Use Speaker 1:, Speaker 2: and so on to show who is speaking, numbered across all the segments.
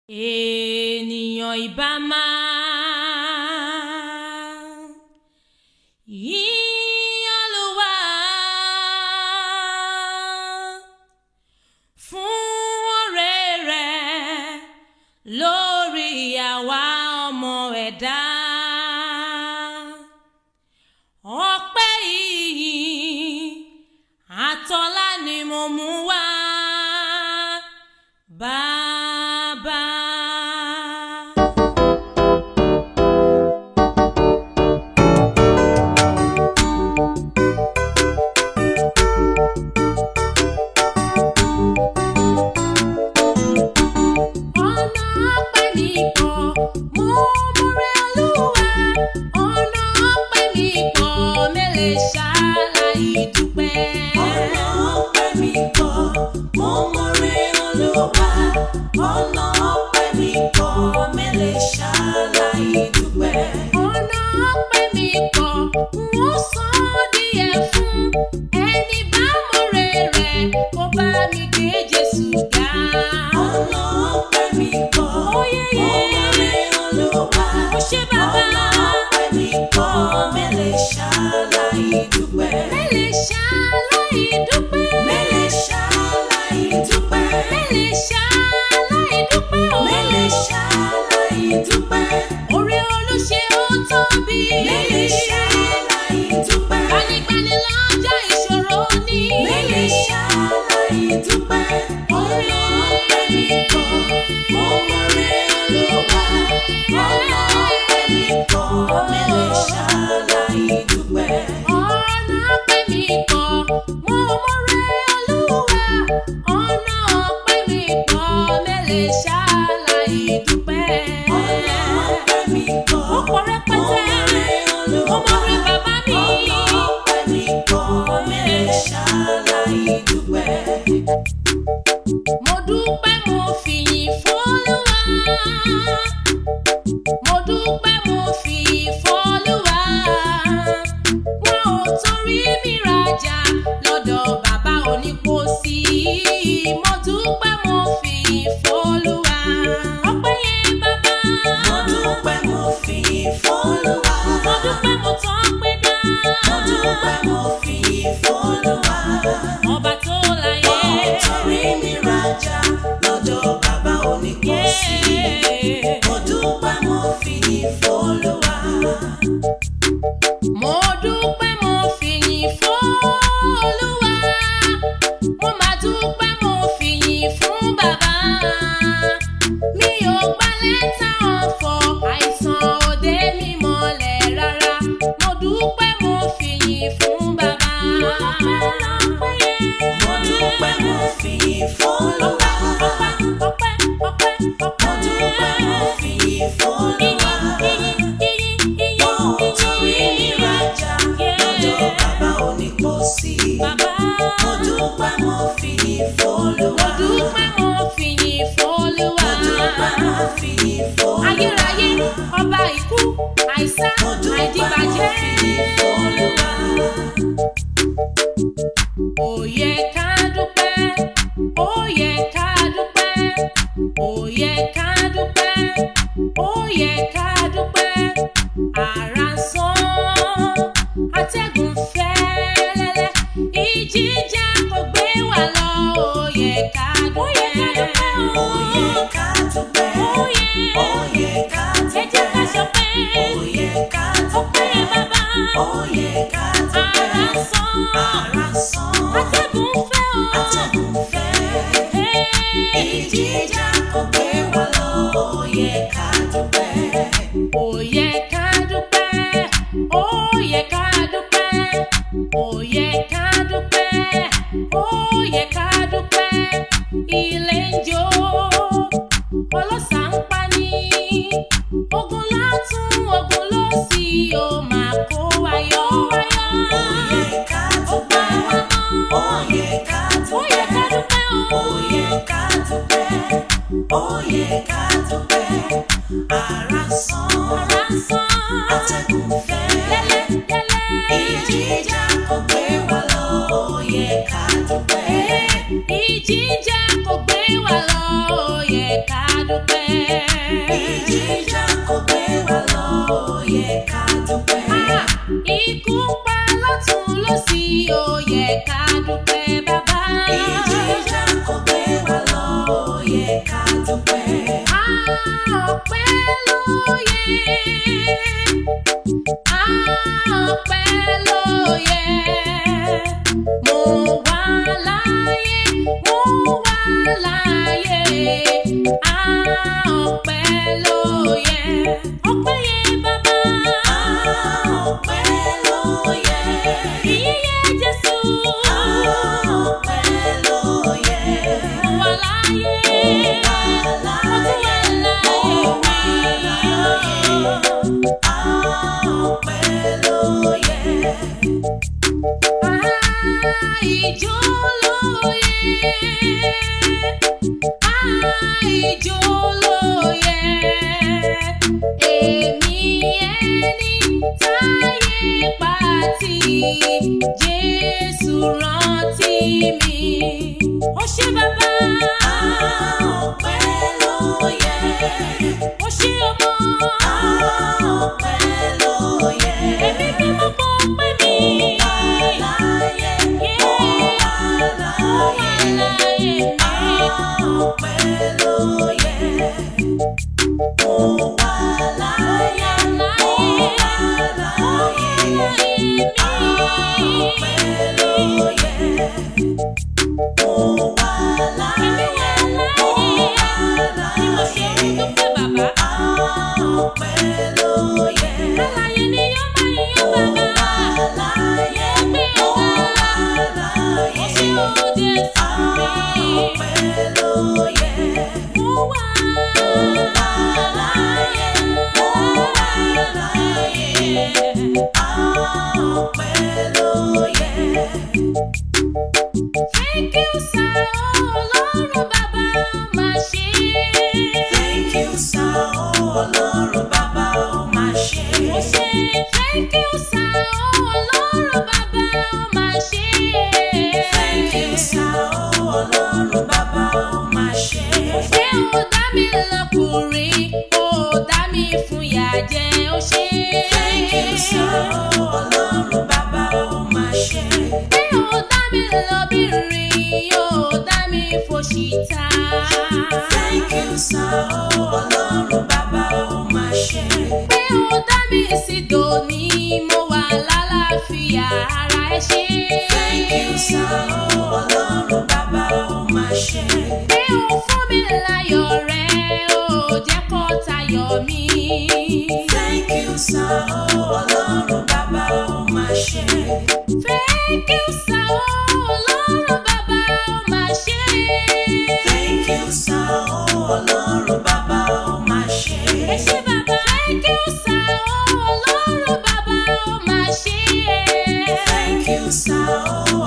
Speaker 1: Ènìyàn ìbá máa yìn Olúwa fún oore rẹ̀ lórí àwa ọmọ ẹ̀dá. Ọpẹ́ ìyìn àtọlá ni mo mú wá Bàbá. Ọ̀nà ọpẹ́ mi pọ̀, mo mọ̀rẹ́ Olúwa. Ọ̀nà ọpẹ́ mi pọ̀, mélèé ṣàlàyé dúpẹ́.
Speaker 2: Ọ̀nà ọpẹ́ mi pọ̀, mo mọ̀rẹ́ Olúwa. Ọ̀nà ọpẹ́ mi pọ̀, mélèé ṣàlàyé dúpẹ́.
Speaker 1: Ọ̀nà ọpẹ́ mi pọ̀, wọ́n san díẹ̀ fún ẹni bá mọ̀rẹ́ rẹ̀ kó bá mi gbé Jésù ga.
Speaker 2: Ọ̀nà ọpẹ́ mi pọ̀, mo mọ̀rẹ́ Olúwa.
Speaker 1: Ó ṣé bàbá.
Speaker 2: Ọ̀nà ọpẹ́ mi pọ̀, mélèé ṣàlàyé dúpẹ́.
Speaker 1: Mélèé ṣàlàyé dúpẹ́.
Speaker 2: Mélèé ṣàlàyé dúpẹ́.
Speaker 1: Mélèé ṣàlàyé dúpẹ́ o.
Speaker 2: Mélèé ṣàlàyé dúpẹ́.
Speaker 1: Oore Olúṣe ó tóbi.
Speaker 2: Mélèé ṣàlàyé dúpẹ́.
Speaker 1: Gbanigbani lọ́jọ́ ìṣòro ní.
Speaker 2: Mélèé ṣàlàyé dúpẹ́. Ọ̀nà ọpẹ́ mi pọ̀, mo mọ̀rẹ́ Olúwa. Ọ̀nà ọpẹ́ mi pọ̀, mélèé ṣàlàyé dúpẹ́.
Speaker 1: Ọ̀nà ọpẹ́ mi pọ̀, mo mọ̀rẹ́ Olúwa. Ọ̀nà ọpẹ́ mi pọ̀, mélèé ṣàlàyé dúpẹ́.
Speaker 2: Ọ̀nà ọpẹ́ mi pọ̀,
Speaker 1: Ó pọ̀ rẹpẹtẹ.
Speaker 2: mo mọ̀rẹ́
Speaker 1: Mo
Speaker 2: Olúwa.
Speaker 1: mọ̀rẹ́ bàbá mi.
Speaker 2: Ọ̀nà ọpẹ́ mi pọ̀, mélèé ṣàlàyé dúpẹ́.
Speaker 1: Mo dúpẹ́ mo fìyìn f'Olúwa. Mo dúpẹ́ mo fìyìn f'Olúwa. Wọn ò torí mi rajà lọ́dọ̀ bàbá onípòsí. Mo dúpẹ́ mo fìyìn f'Olúwa. Ọpẹ́ yẹn bàbá.
Speaker 2: Mo dúpẹ́ mo fìyìn f'Olúwa.
Speaker 1: Mo dúpẹ́ mo tán pé dá.
Speaker 2: Mo dúpẹ́ mo fìyìn f'Olúwa.
Speaker 1: Ọba tó láyé.
Speaker 2: Wọn ò torí mi rajà lọ́dọ̀ bàbá onípòsí. Mo dúpẹ́ mo fìyìn f'Olúwa.
Speaker 1: Mo dúpẹ́ mo fìyìn f'Olúwa. Mo máa dúpẹ́ mo fìyìn fún bàbá. Mi ò gbà lẹ́tà ọ̀fọ̀, àìsàn òde mi mọ́lẹ̀ rárá. Mo dúpẹ́ mo fìyìn fún bàbá. Ọpẹ́ yẹn.
Speaker 2: Mo dúpẹ́ mo fìyìn f'Olúwa.
Speaker 1: Ọpẹ́, ọpẹ́, ọpẹ́, ọpẹ́.
Speaker 2: Mo dúpẹ́ mo fìyìn f'Olúwa. Wọn ò torí mi rajà lọ́dọ̀ bàbá onípòsí.
Speaker 1: Bàbá.
Speaker 2: Mo dúpẹ́ mo fìyìn f'Olúwa.
Speaker 1: Mo dúpẹ́ mo fìyìn f'Olúwa.
Speaker 2: Mo dúpẹ́ mo fìyìn f'Olúwa.
Speaker 1: Ayérayé, ọba ikú, àìsá,
Speaker 2: Mo dúpẹ́ mo
Speaker 1: àìdíbàjẹ́.
Speaker 2: fìyìn f'Olúwa.
Speaker 1: Ó yẹ ká dúpẹ́, ó yẹ ká dúpẹ́, ó yẹ ká dúpẹ́, ó yẹ ká dúpẹ́. Àrá ń sán, atẹ́gùn fẹ́ lẹ́lẹ́, ìjì jà kò gbé wa lọ. Ó yẹ ká dúpẹ́,
Speaker 2: Ó yẹ ká dúpẹ́.
Speaker 1: ó yẹ.
Speaker 2: Ó yẹ ká
Speaker 1: Ẹ jẹ́ ká
Speaker 2: dúpẹ́.
Speaker 1: ṣọpẹ́.
Speaker 2: Ó yẹ ká
Speaker 1: Ọpẹ́
Speaker 2: dúpẹ́.
Speaker 1: bàbá.
Speaker 2: Ó yẹ ká dúpẹ́.
Speaker 1: Àrá ń sán,
Speaker 2: Àrá sán.
Speaker 1: atẹ́gùn fẹ́ o.
Speaker 2: Atẹ́gùn fẹ́.
Speaker 1: Hey.
Speaker 2: Ìjì jà kò gbé wa lọ. Ó yẹ ká dúpẹ́.
Speaker 1: Ó yẹ ká dúpẹ́, ó yẹ ká dúpẹ́, ó yẹ ká dúpẹ́, ó yẹ ká dúpẹ́. Ilé ń jó, ọlọ́ṣà ń pani, ogun látún ogun lósì, ó máa kó wa yọ.
Speaker 2: Ó yẹ ká dúpẹ́. Ó yẹ ká
Speaker 1: Ó yẹ ká
Speaker 2: dúpẹ́.
Speaker 1: dúpẹ́ o.
Speaker 2: Ó yẹ ká dúpẹ́. Ó yẹ ká dúpẹ́. Àrá sán.
Speaker 1: Àrá ń sán,
Speaker 2: Atẹ́gùn fẹ́.
Speaker 1: lẹ́lẹ́, lẹ́lẹ́.
Speaker 2: Ìjì jà kò gbé wa lọ. Ó yẹ ká dúpẹ́.
Speaker 1: Ìjì jà kò gbé wa lọ, ó yẹ ká dúpẹ́.
Speaker 2: Ìjìjà kò gbé wa lọ, ó yẹ ká dúpẹ́.
Speaker 1: Ikú pa lọ́tùn lósì, ó yẹ ká dúpẹ́ bàbá.
Speaker 2: Ìjìjà kò gbé wa lọ, ó yẹ ká dúpẹ́.
Speaker 1: Ọpẹ́ ló yẹ, ọpẹ́ ló yẹ. Mo wà láyé, mo wà láyé. Ọpẹ́ ló yẹ, ọpẹ́ yẹ bàbá.
Speaker 2: Ọpẹ́ ló yẹ.
Speaker 1: Ìyìn yẹ Jésù.
Speaker 2: Ọpẹ́ ló yẹ.
Speaker 1: Mo wà láyé, mo tún wà láyé.
Speaker 2: Ọpẹ́ ló yẹ.
Speaker 1: Ìjó ló yẹ, ìjó ló yẹ. Èmi ẹni táyé pàtì, Jésù rántí mi. Ó ṣé bàbá.
Speaker 2: Ọpẹ́ ló yẹ.
Speaker 1: Ó ṣé ọmọ.
Speaker 2: Ọpẹ́ ló yẹ.
Speaker 1: Èmi bí mo mọ pé mi.
Speaker 2: Láyé, ó wà láyé. Ọpẹ́ ló yẹ. Ó wà láyé, ó wà láyé. Ọpẹ́ ló yẹ. Ó wà láyé, ó wà láyé. Ọpẹ́ ló yẹ.
Speaker 1: Alààyè ni yóò máa yìn ọ́ bàbá.
Speaker 2: Láyé, ó wà láyé.
Speaker 1: Ó ṣé o Jésù mi.
Speaker 2: Ọpẹ́ ló yẹ.
Speaker 1: Mo wà
Speaker 2: Láyé, ó wà láyé. Ọpẹ́ ló yẹ.
Speaker 1: Thank you sir, Ọlọ́run bàbá máa ṣe.
Speaker 2: Thank you sir, Ọlọ́run bàbá ó máa ṣe.
Speaker 1: Mo ṣe thank you sir, Ọlọ́run bàbá máa ṣe.
Speaker 2: Thank you sir, Ọlọ́run bàbá ó máa ṣe.
Speaker 1: Ṣé o dá mi lọ́kùnrin, o dá mi fún ìyà jẹ, ó ṣe.
Speaker 2: Thank you sir, Ọlọ́run bàbá ó máa ṣe.
Speaker 1: Ṣé o dá mi lọ́bìnrin, o dá mi fòṣìta.
Speaker 2: Thank you sir, Ọlọ́run bàbá ó máa ṣe.
Speaker 1: Pé o dá mi sí dòní, mo wà lálàáfíà ara ẹ ṣe.
Speaker 2: Thank you sir, Ọlọ́run bàbá ó máa ṣe.
Speaker 1: Pé o fún mi láyọ̀ rẹ, o jẹ́ kó tayọ̀ mi.
Speaker 2: Thank you sir, Ọlọ́run bàbá ó máa ṣe.
Speaker 1: Thank you sir, Ọlọ́run bàbá ó máa ṣe.
Speaker 2: Thank you sir, Ọlọ́run bàbá ó máa ṣe.
Speaker 1: Ẹ ṣé bàbá. Thank you sir, Ọlọ́run bàbá ó máa ṣe.
Speaker 2: Thank you sir,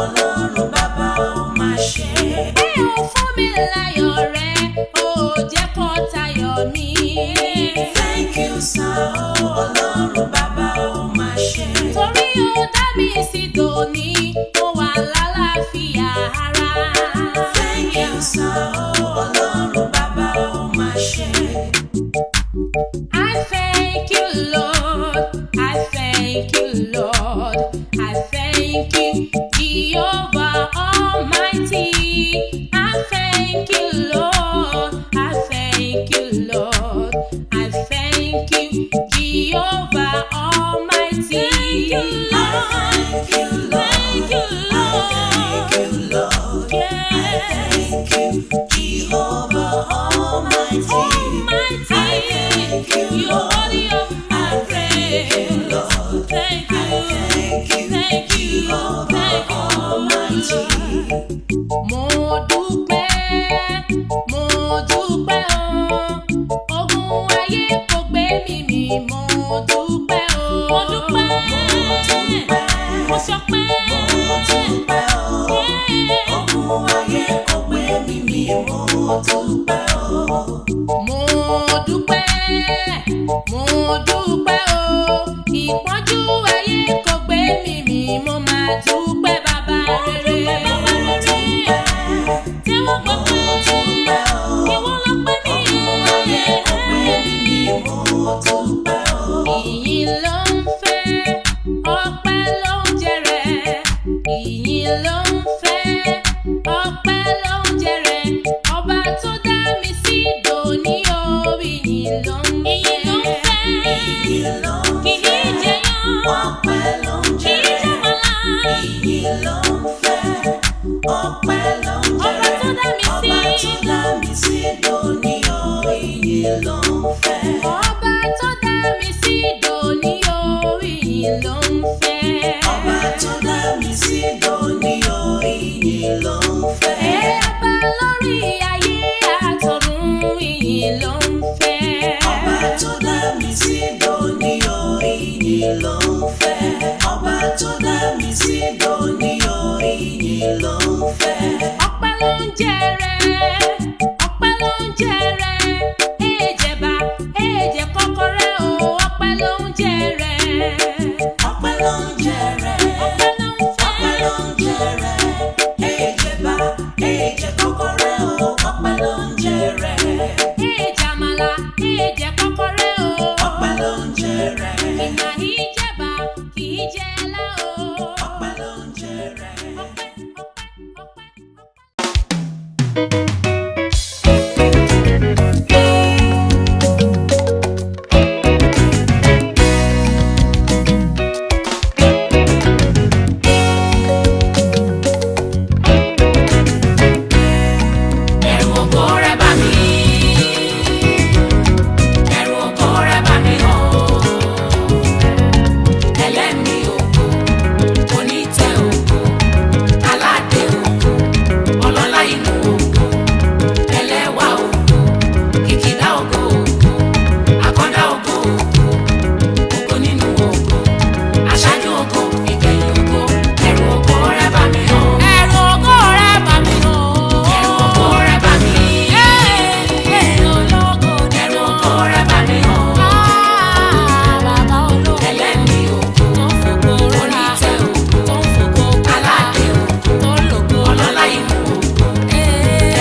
Speaker 2: Ọlọ́run bàbá ó máa ṣe.
Speaker 1: Pé o fún mi láyọ̀ rẹ, o jẹ́ kó tayọ̀ mi.
Speaker 2: Thank you sir, Ọlọ́run bàbá ó máa ṣe.
Speaker 1: Torí o dá mi sí dòní, mo wà lálàáfíà ara.
Speaker 2: Thank you sir, Ọlọ́run bàbá ó máa ṣe.
Speaker 1: I thank you Lord, I thank you Lord, I thank you Jehovah Almighty. I thank you Lord, I thank you Lord, I thank you Jehovah Almighty. Thank you Lord,
Speaker 2: Thank you Lord,
Speaker 1: thank you Lord.
Speaker 2: thank you Lord. Thank you Jehovah Almighty.
Speaker 1: Almighty,
Speaker 2: Thank you
Speaker 1: you're
Speaker 2: Lord.
Speaker 1: worthy of my praise.
Speaker 2: Lord.
Speaker 1: Thank you,
Speaker 2: Thank you
Speaker 1: thank you,
Speaker 2: Jehovah
Speaker 1: thank you,
Speaker 2: Almighty.
Speaker 1: Mo dúpẹ́, mo dúpẹ́ o, ogun ayé kò gbé mi mì, mo dúpẹ́ o. Mo dúpẹ́, mo ṣọpẹ́,
Speaker 2: Mo dúpẹ́ o. Ogun ayé kò gbé mi mì, mo dúpẹ́ o.
Speaker 1: mo dúpẹ́, mo dúpẹ́ o, ìpọ́njú ayé kò gbé mi mì, mo máa dúpẹ́ bàbá rere. Bàbá rere, tẹ́wọ́ gbọ́ pé ìwọ ló pẹ́ mi.
Speaker 2: ìyìn ló ń fẹ́.
Speaker 1: Ọba tó dá mi sí dòní o, ìyìn ló ń fẹ́.
Speaker 2: Ọba tó dá mi sí dòní o, ìyìn ló ń fẹ́.
Speaker 1: Ọba lórí ayé àtọ̀run, ìyìn ló ń fẹ́.
Speaker 2: Ọba tó dá mi sí dòní o, ìyìn ló ń fẹ́. Ọba tó dá mi sí dòní o, ìyìn ló ń fẹ́.
Speaker 1: Ọpẹ́ ló ń jẹrẹ, ọpẹ́ ló ń jẹrẹ, èjẹba, èjẹ kọ́kọ́rẹ́ o, ọpẹ́ ló ń jẹrẹ.
Speaker 2: Ọpẹ́ ló ń jẹrẹ,
Speaker 1: Ọpẹ́ ló ń fẹ́.
Speaker 2: ọpẹ́ ló ń jẹrẹ, èjẹba, èjẹ kọ́kọ́rẹ́ o, ọpẹ́ ló ń jẹrẹ.
Speaker 1: Èjàmàlà, èjẹ kọ́kọ́rẹ́ o,
Speaker 2: Ọpẹ́ ló ń jẹrẹ,
Speaker 1: ìgbà ìjẹba kì í jẹ ẹlá o.
Speaker 2: ọpẹ́ ló ń jẹrẹ.
Speaker 1: Ọpẹ́, ọpẹ́, ọpẹ́, ọpẹ́.
Speaker 2: Ẹ̀rù ògo rẹ̀ bà mí, ẹ̀rù ògo rẹ̀ bà mí o. Ẹlẹ́mìí ògo, onítẹ̀ ògo, aládé ògo, ọlọ́lá inú ògo, ẹlẹ́wà ògo, kìkìdá ògo ògo, àkọ́dá ògo ògo, ògo nínú ògo, aṣáájú ògo, ìgbẹ̀yìn ògo. Ẹ̀rù ògo rẹ̀ bà mí o.
Speaker 1: Ẹ̀rù ògo rẹ̀ bà mí o.
Speaker 2: Ẹ̀rù ògo rẹ̀ bà mí.
Speaker 1: Ológo ni
Speaker 2: Ẹ̀rù ògo rẹ̀ bà mí o.
Speaker 1: bàbá ológo.
Speaker 2: Ẹlẹ́mìí ògo,
Speaker 1: Tó ń fògo rọra,
Speaker 2: onítẹ̀ ògo,
Speaker 1: tó ń fògo gbọ́ra,
Speaker 2: aládé ògo,
Speaker 1: tó ń lògo
Speaker 2: ọlọ́lá inú ògo,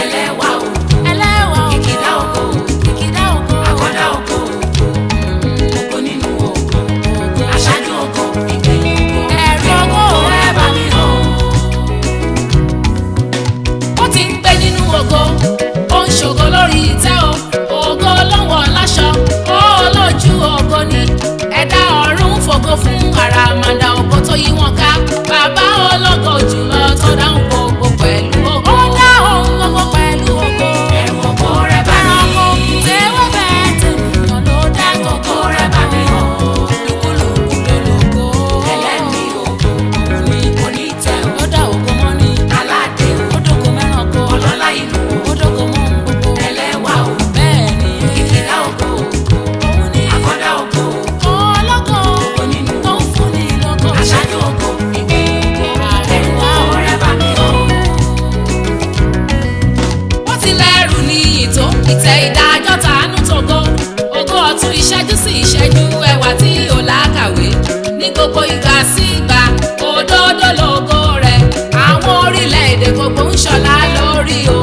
Speaker 2: ẹlẹ́wà ògo,
Speaker 1: ẹlẹ́wà ògo,
Speaker 2: kìkìdá ògo,
Speaker 1: kìkìdá ògo,
Speaker 2: àkọ́dá ògo, ògo nínú ògo, aṣáájú ògo, ìgbẹ̀yìn ògo.
Speaker 1: Ẹ̀rù ògo rẹ̀ bà mí o. Ó ti ń gbé nínú ògo, ó ń ṣògo lórí ìtẹ́ o. Ògo ló ń wọ̀ láṣọ, ó lójú ògo ni. Ẹ̀dá ọ̀run ń fògo fún àràmàǹdà ògo tó yí wọn ká. Bàbá ológo jùlọ tó dáhùn gbogbo pẹ̀lú ògo. Ó dáhùn gbogbo pẹ̀lú ògo.
Speaker 2: Ẹ̀rù ògo rẹ̀ bà mí.
Speaker 1: Ẹranko tewé bẹ́ẹ̀ tènìyàn ló dá
Speaker 2: Ẹ̀rù
Speaker 1: gbogbo
Speaker 2: ògo rẹ̀ bà mí o.
Speaker 1: lúkúlùkù lólógo.
Speaker 2: Ẹlẹ́mìí ògo,
Speaker 1: Òun ni
Speaker 2: onítẹ̀
Speaker 1: ó
Speaker 2: ògo,
Speaker 1: dá ògo mọ́ ni.
Speaker 2: aládé
Speaker 1: Ó
Speaker 2: ògo,
Speaker 1: dógo mẹ́ranko.
Speaker 2: ọlọ́lá inú
Speaker 1: Ó
Speaker 2: ògo,
Speaker 1: dógo mọ́ ohun gbogbo.
Speaker 2: ẹlẹ́wà ògo,
Speaker 1: Bẹ́ẹ̀ ni
Speaker 2: kìkìdá ògo,
Speaker 1: òun ni
Speaker 2: àkọ́dá ògo,
Speaker 1: ológo
Speaker 2: ògo nínú
Speaker 1: tó ń fúnni lógo.
Speaker 2: aṣáájú ògo, ìgbẹ̀yìn ògo. Ẹ̀rù ògo rẹ̀ bà mí o.
Speaker 1: Wọ́n ti lẹ́rù ní ìtò ìtẹ́ ìdájọ́ tàánú tògo. Ògo ọ̀tún ìṣẹ́jú sí ìṣẹ́jú, ẹwà tí ò lákàwé. Ní gbogbo ìgbà sí ìgbà, òdodo lógo rẹ̀. Àwọn orílẹ̀-èdè gbogbo ń ṣọlá lórí o.